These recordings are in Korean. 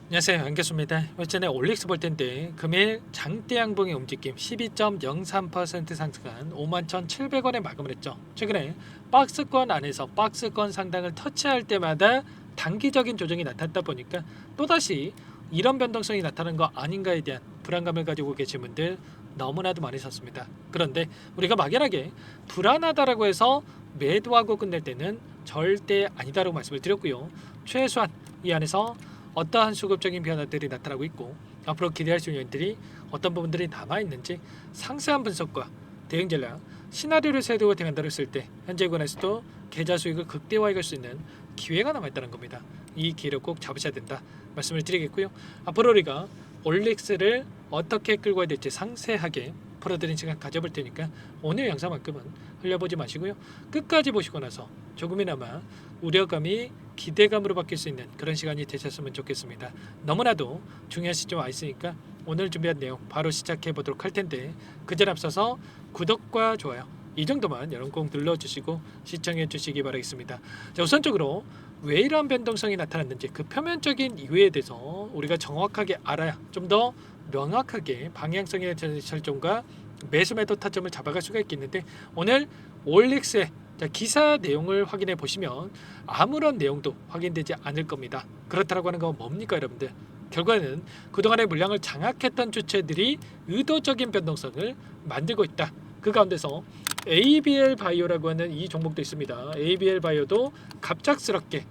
안녕하세요, 안겼습니다. 전에 올릭스 볼 텐데 금일 장대 양봉의 움직임 12.03% 상승한 51,700원에 마감을 했죠. 최근에 박스권 안에서 박스권 상단을 터치할 때마다 단기적인 조정이 나타났다 보니까 또다시 이런 변동성이 나타난 거 아닌가에 대한 불안감을 가지고 계신 분들 너무나도 많이 섰습니다. 그런데 우리가 막연하게 불안하다라고 해서 매도하고 끝낼 때는 절대 아니다라고 말씀을 드렸고요. 최소한 이 안에서 어떠한 수급적인 변화들이 나타나고 있고 앞으로 기대할 수 있는 요인들이 어떤 부분들이 남아있는지 상세한 분석과 대응 전략, 시나리오를 세두고 대응한다고 했을 때 현재 구간에서도 계좌 수익을 극대화해 갈 수 있는 기회가 남아있다는 겁니다. 이 기회를 꼭 잡으셔야 된다 말씀을 드리겠고요. 앞으로 우리가 올릭스를 어떻게 끌고 가야 될지 상세하게 풀어드린 시간 가져볼 테니까 오늘 영상만큼은 흘려보지 마시고요. 끝까지 보시고 나서 조금이나마 우려감이 기대감으로 바뀔 수 있는 그런 시간이 되셨으면 좋겠습니다. 너무나도 중요한 시점 와 있으니까 오늘 준비한 내용 바로 시작해 보도록 할 텐데 그전 앞서서 구독과 좋아요 이 정도만 여러분 꼭 눌러주시고 시청해 주시기 바라겠습니다. 자, 우선적으로 왜 이러한 변동성이 나타났는지 그 표면적인 이유에 대해서 우리가 정확하게 알아야 좀 더 명확하게 방향성의 설정과 매수 매도 타점을 잡아갈 수가 있겠는데 오늘 올릭스의 기사 내용을 확인해 보시면 아무런 내용도 확인되지 않을 겁니다. 그렇다고 하는 건 뭡니까 여러분들? 결과는 그동안의 물량을 장악했던 주체들이 의도적인 변동성을 만들고 있다. 그 가운데서 ABL 바이오라고 하는 이 종목도 있습니다. ABL 바이오도 갑작스럽게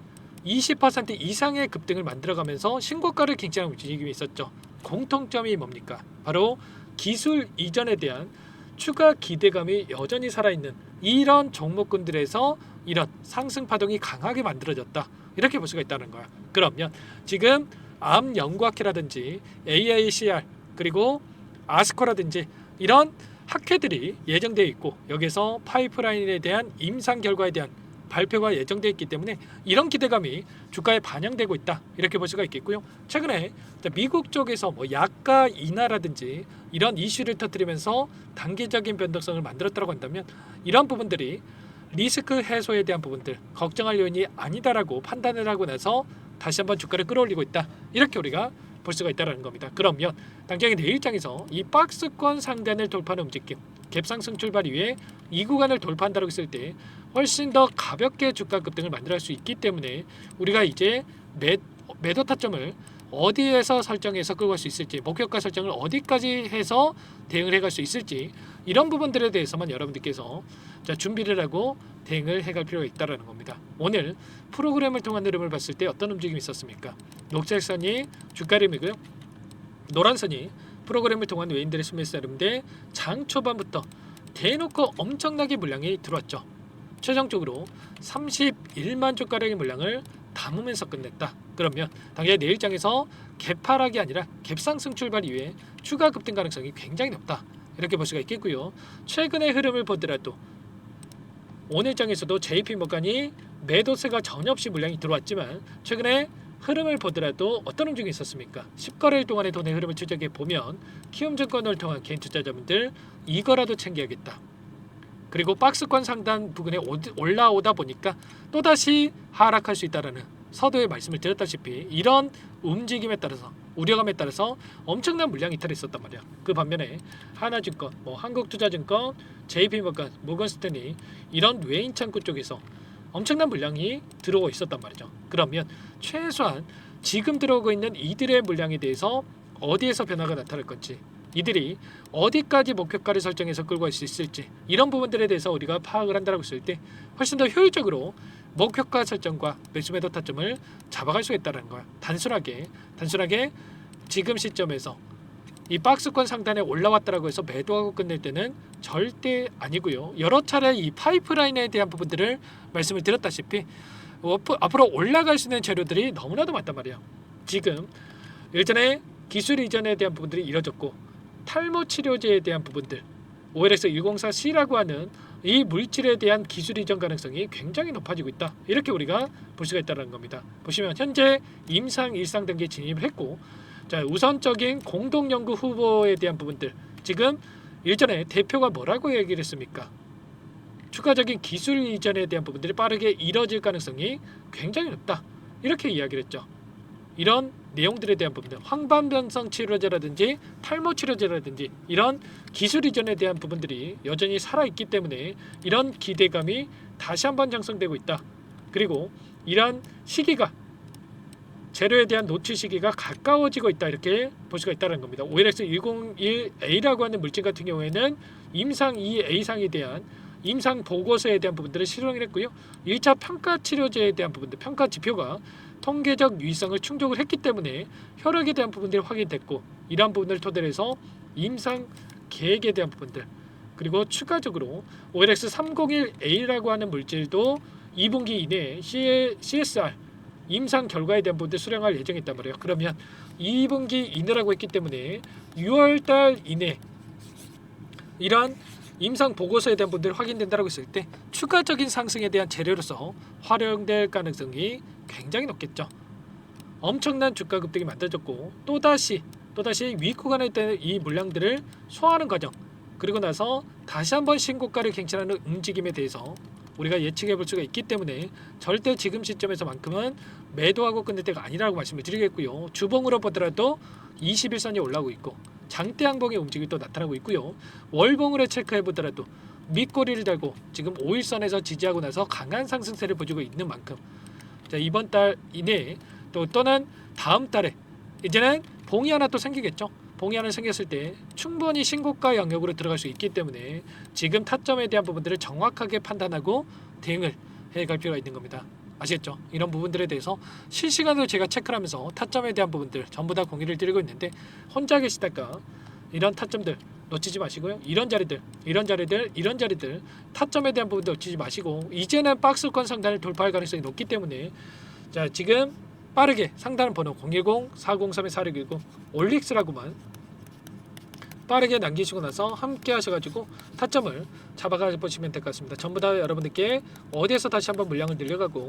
20% 이상의 급등을 만들어가면서 신고가를 갱신하는 움직임이 있었죠. 공통점이 뭡니까? 바로 기술 이전에 대한 추가 기대감이 여전히 살아있는 이런 종목군들에서 이런 상승 파동이 강하게 만들어졌다. 이렇게 볼 수가 있다는 거야. 그러면 지금 암연구학회라든지 AICR 그리고 아스코라든지 이런 학회들이 예정되어 있고 여기서 파이프라인에 대한 임상 결과에 대한 발표가 예정되어 있기 때문에 이런 기대감이 주가에 반영되고 있다 이렇게 볼 수가 있겠고요. 최근에 미국 쪽에서 뭐 약가 인하라든지 이런 이슈를 터뜨리면서 단기적인 변동성을 만들었다고 한다면 이런 부분들이 리스크 해소에 대한 부분들 걱정할 요인이 아니다라고 판단을 하고 나서 다시 한번 주가를 끌어올리고 있다 이렇게 우리가 볼 수가 있다는 겁니다. 그러면 당장의 내일장에서 이 박스권 상단을 돌파하는 움직임 갭상승 출발 이후에 이 구간을 돌파한다고 했을 때 훨씬 더 가볍게 주가 급등을 만들어갈 수 있기 때문에 우리가 이제 매도 타점을 어디에서 설정해서 끌고 갈 수 있을지 목표가 설정을 어디까지 해서 대응을 해갈 수 있을지 이런 부분들에 대해서만 여러분들께서 준비를 하고 대응을 해갈 필요가 있다는 겁니다. 오늘 프로그램을 통한 흐름을 봤을 때 어떤 움직임이 있었습니까? 녹색 선이 주가 흐름이고요. 노란 선이 프로그램을 통한 외인들의 수매수 흐름인데 장 초반부터 대놓고 엄청나게 물량이 들어왔죠. 최종적으로 31만 주가량의 물량을 담으면서 끝냈다. 그러면 당연히 내일장에서 개파락이 아니라 갭상승 출발 이후에 추가 급등 가능성이 굉장히 높다. 이렇게 볼 수가 있겠고요. 최근의 흐름을 보더라도 오늘장에서도 JP모간이 매도세가 전혀 없이 물량이 들어왔지만 최근에 흐름을 보더라도 어떤 움직임이 있었습니까? 10거래일 동안의 돈의 흐름을 추적해 보면 키움증권을 통한 개인 투자자분들 이거라도 챙겨야겠다. 그리고 박스권 상단 부근에 올라오다 보니까 또다시 하락할 수 있다는 서두에 말씀을 드렸다시피 이런 움직임에 따라서 우려감에 따라서 엄청난 물량 이탈이 있었단 말이야. 그 반면에 하나증권, 한국투자증권, JP모건, 모건스탠리 이런 외인 창구 쪽에서 엄청난 물량이 들어오고 있었단 말이죠. 그러면 최소한 지금 들어오고 있는 이들의 물량에 대해서 어디에서 변화가 나타날 건지 이들이 어디까지 목표가를 설정해서 끌고 갈 수 있을지 이런 부분들에 대해서 우리가 파악을 한다고 했을 때 훨씬 더 효율적으로 목표가 설정과 매수 매도 타점을 잡아갈 수 있다는 거야. 단순하게 지금 시점에서 이 박스권 상단에 올라왔다라고 해서 매도하고 끝낼 때는 절대 아니고요. 여러 차례 이 파이프라인에 대한 부분들을 말씀을 드렸다시피 앞으로 올라갈 수 있는 재료들이 너무나도 많단 말이에요. 지금 일전에 기술 이전에 대한 부분들이 이뤄졌고 탈모 치료제에 대한 부분들 OLX 104C라고 하는 이 물질에 대한 기술 이전 가능성이 굉장히 높아지고 있다. 이렇게 우리가 볼 수가 있다는 겁니다. 보시면 현재 임상 1상 단계에 진입을 했고 우선적인 공동연구 후보에 대한 부분들 지금 일전에 대표가 뭐라고 얘기를 했습니까? 추가적인 기술 이전에 대한 부분들이 빠르게 이뤄질 가능성이 굉장히 높다. 이렇게 이야기를 했죠. 이런 내용들에 대한 부분들, 황반변성 치료제라든지 탈모 치료제라든지 이런 기술 이전에 대한 부분들이 여전히 살아있기 때문에 이런 기대감이 다시 한번 형성되고 있다. 그리고 이런 시기가 재료에 대한 노출 시기가 가까워지고 있다, 이렇게 볼 수가 있다는 겁니다. OLX 101A라고 하는 물질 같은 경우에는 임상 2A상에 대한 임상 보고서에 대한 부분들을 실행을 했고요. 1차 평가 치료제에 대한 부분들, 평가 지표가 통계적 유의성을 충족을 했기 때문에 혈액에 대한 부분들이 확인됐고, 이러한 부분을 토대로 해서 임상 계획에 대한 부분들, 그리고 추가적으로 OLX 301A라고 하는 물질도 2분기 이내에 CSR 임상 결과에 대한 부분들 수령할 예정이단 말이에요. 그러면 2분기 이내라고 했기 때문에 6월달 이내 이런 임상 보고서에 대한 부분들이 확인된다고 했을 때 추가적인 상승에 대한 재료로서 활용될 가능성이 굉장히 높겠죠. 엄청난 주가 급등이 만들어졌고 또다시 위 구간에 있던 이 물량들을 소화하는 과정, 그리고 나서 다시 한번 신고가를 갱신하는 움직임에 대해서 우리가 예측해 볼 수가 있기 때문에 절대 지금 시점에서만큼은 매도하고 끝낼 때가 아니라고 말씀을 드리겠고요. 주봉으로 보더라도 21선이 올라오고 있고 장대 양봉의 움직임이 또 나타나고 있고요. 월봉으로 체크해 보더라도 밑꼬리를 달고 지금 5일선에서 지지하고 나서 강한 상승세를 보여주고 있는 만큼, 자, 이번 달 이내에 또 또는 다음 달에 이제는 봉이 하나 또 생기겠죠. 봉이 하나 생겼을 때 충분히 신고가 영역으로 들어갈 수 있기 때문에 지금 타점에 대한 부분들을 정확하게 판단하고 대응을 해갈 필요가 있는 겁니다. 아시겠죠? 이런 부분들에 대해서 실시간으로 제가 체크를 하면서 타점에 대한 부분들 전부 다 공유를 드리고 있는데, 혼자 계시다가 이런 타점들 놓치지 마시고요. 이런 자리들 타점에 대한 부분도 놓치지 마시고, 이제는 박스권 상단을 돌파할 가능성이 높기 때문에 자, 지금 빠르게 상단 번호 010-403-4619 올릭스라고만 빠르게 남기시고 나서 함께 하셔가지고 타점을 잡아가 보시면 될 것 같습니다. 전부 다 여러분들께 어디에서 다시 한번 물량을 늘려가고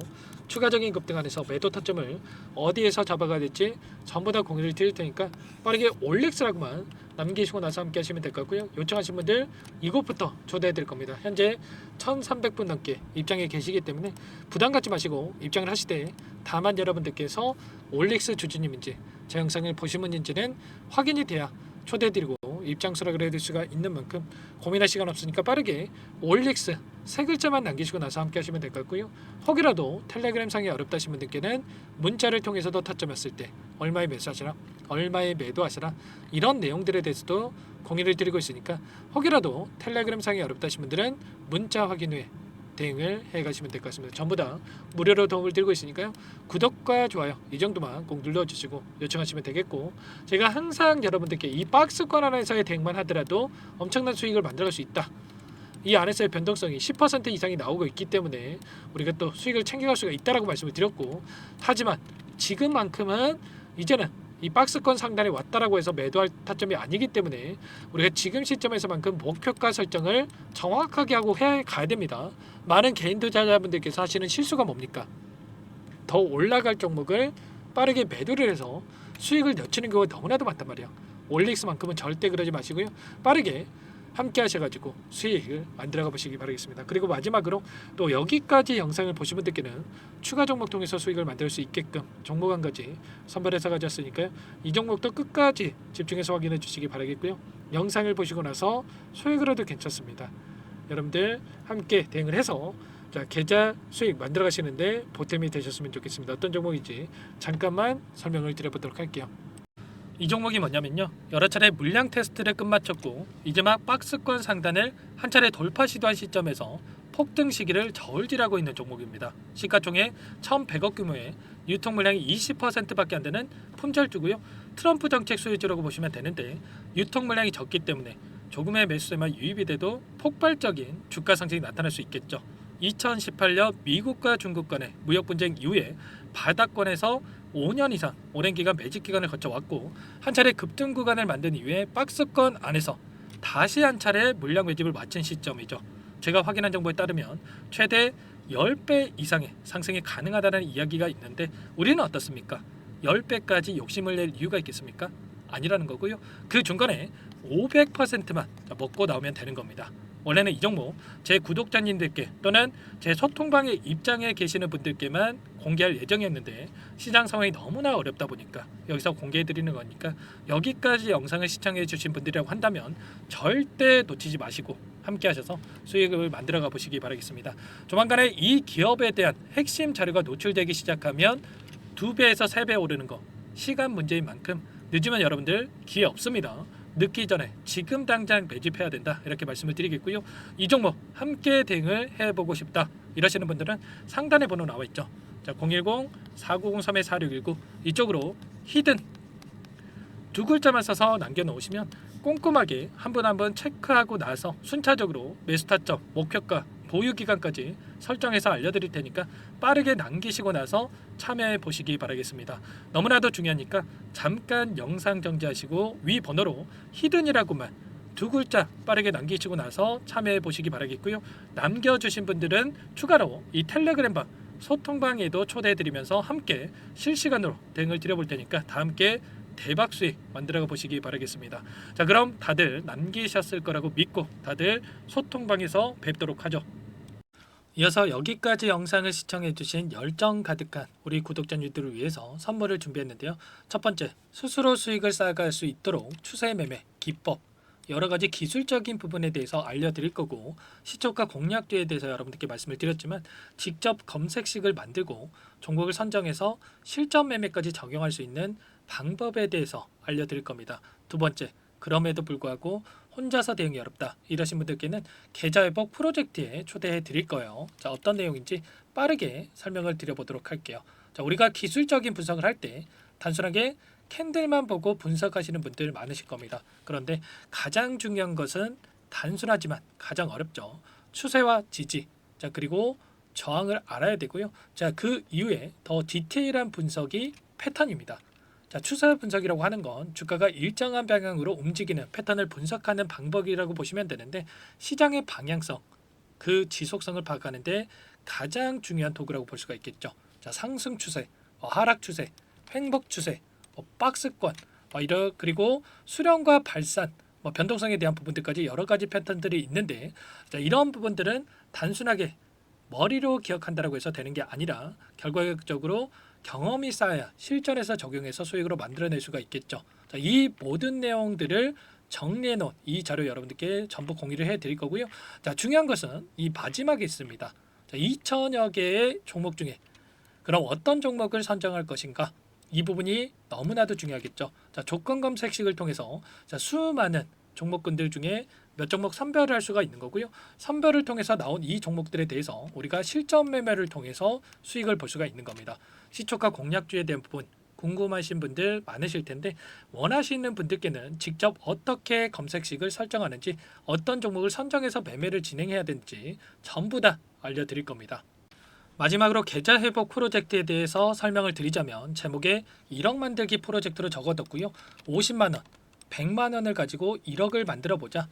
추가적인 급등 안에서 매도 타점을 어디에서 잡아가야 될지 전부 다 공유를 드릴 테니까 빠르게 올릭스라고만 남기시고 나서 함께 하시면 될 것 같고요. 요청하신 분들 이곳부터 초대해 드릴 겁니다. 현재 1300분 넘게 입장에 계시기 때문에 부담 갖지 마시고 입장을 하시되, 다만 여러분들께서 올릭스 주주님인지 제 영상을 보신 분인지는 확인이 돼야 초대해드리고 입장 수락을 해드릴 수가 있는 만큼 고민할 시간 없으니까 빠르게 올릭스 세 글자만 남기시고 나서 함께 하시면 될 것 같고요. 혹이라도 텔레그램 상이 어렵다 하신 분들께는 문자를 통해서도 타점했을 때 얼마에 매수하시라, 얼마에 매도하시라, 이런 내용들에 대해서도 공유를 드리고 있으니까 혹이라도 텔레그램 상이 어렵다 하신 분들은 문자 확인 후에 대응을 해가시면 될 것 같습니다. 전부 다 무료로 도움을 드리고 있으니까요. 구독과 좋아요 이 정도만 꼭 눌러주시고 요청하시면 되겠고, 제가 항상 여러분들께 이 박스권 안에서의 대응만 하더라도 엄청난 수익을 만들어갈 수 있다, 이 안에서의 변동성이 10% 이상이 나오고 있기 때문에 우리가 또 수익을 챙겨갈 수가 있다라고 말씀을 드렸고, 하지만 지금만큼은 이제는 이 박스권 상단에 왔다라고 해서 매도할 타점이 아니기 때문에 우리가 지금 시점에서만큼 목표가 설정을 정확하게 하고 해 가야 됩니다. 많은 개인 투자자분들께서 하시는 실수가 뭡니까? 더 올라갈 종목을 빠르게 매도를 해서 수익을 늦추는 경우가 너무나도 많단 말이에요. 올릭스만큼은 절대 그러지 마시고요. 빠르게 함께 하셔가지고 수익을 만들어가 보시기 바라겠습니다. 그리고 마지막으로 또 여기까지 영상을 보신 분들께는 추가 종목 통해서 수익을 만들 수 있게끔 종목 한 가지 선별해서 가져왔으니까요. 이 종목도 끝까지 집중해서 확인해 주시기 바라겠고요. 영상을 보시고 나서 수익을 해도 괜찮습니다. 여러분들 함께 대응을 해서 자, 계좌 수익 만들어 가시는데 보탬이 되셨으면 좋겠습니다. 어떤 종목인지 잠깐만 설명을 드려보도록 할게요. 이 종목이 뭐냐면요, 여러 차례 물량 테스트를 끝마쳤고 이제 막 박스권 상단을 한 차례 돌파 시도한 시점에서 폭등 시기를 저울질하고 있는 종목입니다. 시가총액 1,100억 규모의 유통 물량이 20%밖에 안 되는 품절주고요. 트럼프 정책 수혜주라고 보시면 되는데, 유통 물량이 적기 때문에 조금의 매수세만 유입이 돼도 폭발적인 주가 상승이 나타날 수 있겠죠. 2018년 미국과 중국 간의 무역 분쟁 이후에 바닥권에서 5년 이상 오랜 기간 매집 기간을 거쳐왔고, 한 차례 급등 구간을 만든 이후에 박스권 안에서 다시 한 차례 물량 매집을 마친 시점이죠. 제가 확인한 정보에 따르면 최대 10배 이상의 상승이 가능하다는 이야기가 있는데, 우리는 어떻습니까? 10배까지 욕심을 낼 이유가 있겠습니까? 아니라는 거고요. 그 중간에 500%만 먹고 나오면 되는 겁니다. 원래는 이 종목 제 구독자님들께 또는 제 소통방에 입장에 계시는 분들께만 공개할 예정이었는데 시장 상황이 너무나 어렵다 보니까 여기서 공개해 드리는 거니까 여기까지 영상을 시청해 주신 분들이라고 한다면 절대 놓치지 마시고 함께 하셔서 수익을 만들어 가 보시기 바라겠습니다. 조만간에 이 기업에 대한 핵심 자료가 노출되기 시작하면 2배에서 3배 오르는 거 시간 문제인 만큼 늦으면 여러분들 기회 없습니다. 늦기 전에 지금 당장 매집해야 된다 이렇게 말씀을 드리겠고요. 이 종목 함께 대응을 해보고 싶다 이러시는 분들은 상단에 번호 나와 있죠. 자, 010-4903-4619 이쪽으로 히든 두 글자만 써서 남겨놓으시면 꼼꼼하게 한 분 한 분 체크하고 나서 순차적으로 매수 타점, 목표가, 보유 기간까지 설정해서 알려드릴 테니까 빠르게 남기시고 나서 참여해 보시기 바라겠습니다. 너무나도 중요하니까 잠깐 영상 정지하시고 위 번호로 히든이라고만 두 글자 빠르게 남기시고 나서 참여해 보시기 바라겠고요. 남겨주신 분들은 추가로 이 텔레그램방 소통방에도 초대해 드리면서 함께 실시간으로 대응을 드려볼 테니까 다 함께 대박 수익 만들어 보시기 바라겠습니다. 자, 그럼 다들 남기셨을 거라고 믿고 다들 소통방에서 뵙도록 하죠. 이어서 여기까지 영상을 시청해 주신 열정 가득한 우리 구독자님들을 위해서 선물을 준비했는데요. 첫 번째, 스스로 수익을 쌓아갈 수 있도록 추세 매매 기법 여러 가지 기술적인 부분에 대해서 알려드릴 거고, 시초가 공략주에 대해서 여러분들께 말씀을 드렸지만 직접 검색식을 만들고 종목을 선정해서 실전 매매까지 적용할 수 있는 방법에 대해서 알려드릴 겁니다. 두 번째, 그럼에도 불구하고 혼자서 대응이 어렵다 이러신 분들께는 계좌회복 프로젝트에 초대해 드릴 거예요. 자, 어떤 내용인지 빠르게 설명을 드려보도록 할게요. 자, 우리가 기술적인 분석을 할 때 단순하게 캔들만 보고 분석하시는 분들 많으실 겁니다. 그런데 가장 중요한 것은 단순하지만 가장 어렵죠. 추세와 지지, 자, 그리고 저항을 알아야 되고요. 자, 그 이후에 더 디테일한 분석이 패턴입니다. 자, 추세 분석이라고 하는 건 주가가 일정한 방향으로 움직이는 패턴을 분석하는 방법이라고 보시면 되는데, 시장의 방향성, 그 지속성을 파악하는데 가장 중요한 도구라고 볼 수가 있겠죠. 자, 상승 추세, 하락 추세, 횡복 추세, 박스권, 그리고 수렴과 발산, 변동성에 대한 부분들까지 여러 가지 패턴들이 있는데, 자, 이런 부분들은 단순하게 머리로 기억한다라고 해서 되는 게 아니라 결과적으로 경험이 쌓아야 실전에서 적용해서 수익으로 만들어낼 수가 있겠죠. 자, 이 모든 내용들을 정리해 놓은 이 자료 여러분들께 전부 공유를 해 드릴 거고요. 자, 중요한 것은 이 마지막에 있습니다. 자, 2천여 개의 종목 중에 그럼 어떤 종목을 선정할 것인가? 이 부분이 너무나도 중요하겠죠. 자, 조건 검색식을 통해서 자, 수많은 종목군들 중에 몇 종목 선별을 할 수가 있는 거고요. 선별을 통해서 나온 이 종목들에 대해서 우리가 실전 매매를 통해서 수익을 볼 수가 있는 겁니다. 시초가 공략주에 대한 부분 궁금하신 분들 많으실 텐데, 원하시는 분들께는 직접 어떻게 검색식을 설정하는지, 어떤 종목을 선정해서 매매를 진행해야 되는지 전부 다 알려드릴 겁니다. 마지막으로 계좌 회복 프로젝트에 대해서 설명을 드리자면, 제목에 1억 만들기 프로젝트로 적어뒀고요. 50만원, 100만원을 가지고 1억을 만들어 보자,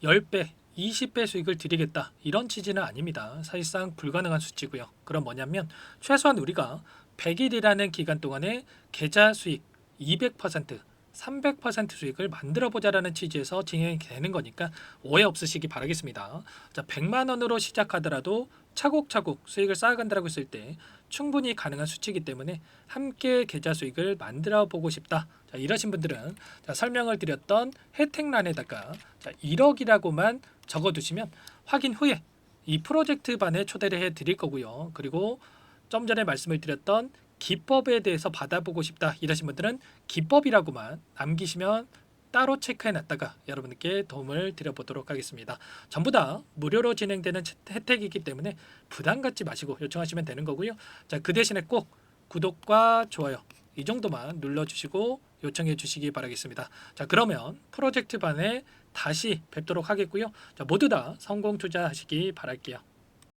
10배, 20배 수익을 드리겠다, 이런 취지는 아닙니다. 사실상 불가능한 수치고요. 그럼 뭐냐면 최소한 우리가 100일이라는 기간 동안에 계좌 수익 200%, 300% 수익을 만들어 보자라는 취지에서 진행이 되는 거니까 오해 없으시기 바라겠습니다. 자, 100만 원으로 시작하더라도 차곡차곡 수익을 쌓아간다고 했을 때 충분히 가능한 수치이기 때문에 함께 계좌 수익을 만들어 보고 싶다. 자, 이러신 분들은 자, 설명을 드렸던 혜택란에다가 자, 1억이라고만 적어두시면 확인 후에 이 프로젝트 반에 초대를 해 드릴 거고요. 그리고 좀 전에 말씀을 드렸던 기법에 대해서 받아보고 싶다 이러신 분들은 기법이라고만 남기시면 따로 체크해 놨다가 여러분께 도움을 드려보도록 하겠습니다. 전부 다 무료로 진행되는 혜택이기 때문에 부담 갖지 마시고 요청하시면 되는 거고요. 자, 그 대신에 꼭 구독과 좋아요 이 정도만 눌러주시고 요청해 주시기 바라겠습니다. 자, 그러면 프로젝트 반에 다시 뵙도록 하겠고요. 자, 모두 다 성공 투자하시기 바랄게요.